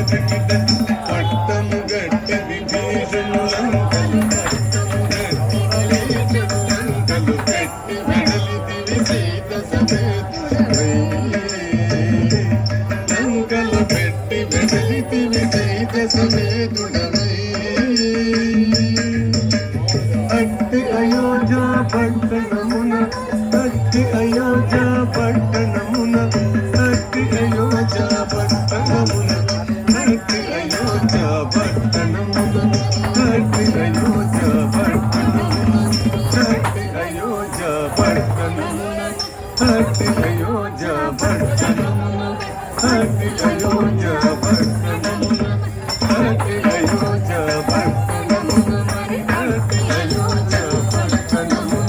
పట్టము గట్టి విభీషణు లంకలు పెట్టి వెడలిదివి సీత సమేతుడవై లంకలు పెట్టి వెడలిదివి సీత సమేతుడవై అట్టి అయోధ్య పట్టణమున అట్టి అయోధ్య పట్టణమున అట్టి అయోధ్య పట్టణమున అట్టి అయోధ్య పట్టణమున అట్టి అయోధ్య పట్టణమున అట్టి అయోధ్య పట్టణమున అట్టి అయోధ్య పట్టణమున అట్టి అయోధ్య పట్టణమున అట్టి అయోధ్య పట్టణమున అట్టి అయోధ్య పట్టణమున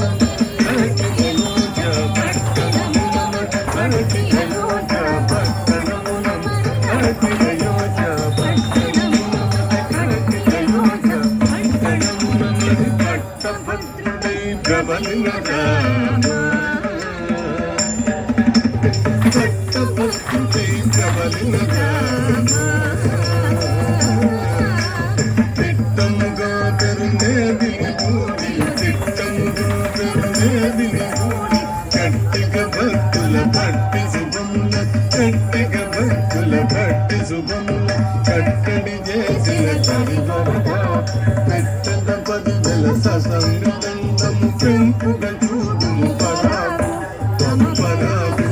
అట్టి అయోధ్య పట్టణమున అట్టి అయోధ్య పట్టణమున అట్టి అయోధ్య పట్టణమున అట్టి అయోధ్య పట్టణమున పట్టభద్రుడై ప్రబలిన రామ పట్టభద్రుడై ప్రబలిన రామ చిత్తముగా పెరునేదిని గూడి చిత్తముగా పెరునేదిని గూడి గట్టిగా భక్తుల పట్టి శుభముల గట్టిగా భక్తుల పట్టి శుభముల కట్టడి చేసిన చరివరగా పెట్టద 10,000 ససంగదండము పెంపుగా చూడుము పరాగు తమ పరాగు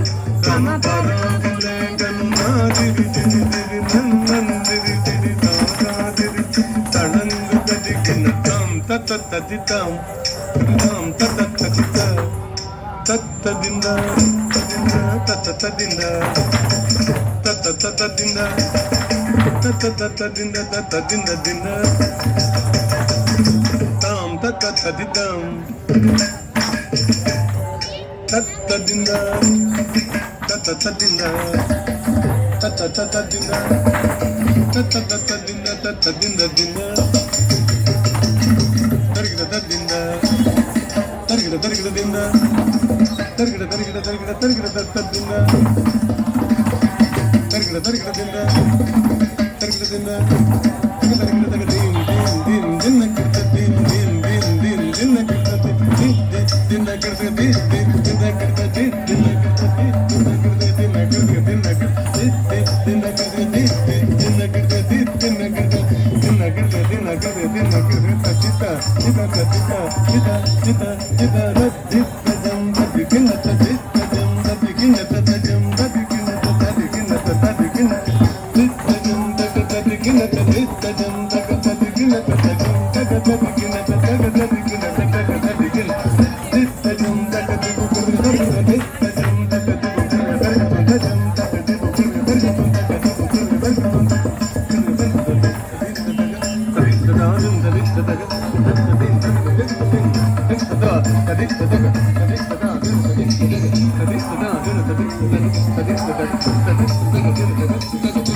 తమ పరాగు లేగను నాదిరి తిరి తిరి నన్నందిరి తిరి తాగాదిరి తణంగు గదిగిన తాం తత తదితాం తాం తత తదిత తత్తదింద తత తదింద తత తతదింద తత తతదింద తతదింద దింద తాం తత తదితాం తత్తదింద తత తదింద తత తతదింద తత తతదింద తతదింద దింద తరిగిన తద్దింద తరిగిన తరిగిన దింద తరిగిన తరిగిన తరిగిన తరిగిన తద్దింద తరిగిన తరిగిన దింద తరిగిన దింద తరిగిన తరిగిన దీం దీం దీం దిన్న కిర్త దీం దీం దీం దీం దిన్న కిర్త దీం దిన్న కిర్త దీం దీం దిన్న కిర్త దీం దిన్న కిర్త దీం దిన్న కిర్త దిన్న కిర్త దిన్న కిర్త దిన్న కిర్త దీం దిన్న కిర్త దీం దిన్న కిర్త దిన్న కిర్త దిన్న కిర్త దిన్న కిర్త చిత చిత చిత చిత చిత చిత రద్దిత జం దదికిన చిత జం దదికిన తజం దదికిన తదికిన తదికిన చిత జం దదికిన చిత జం దదికిన తజం దదికిన తదికిన తదికిన చిత జం దదికిన చిత జం దదికిన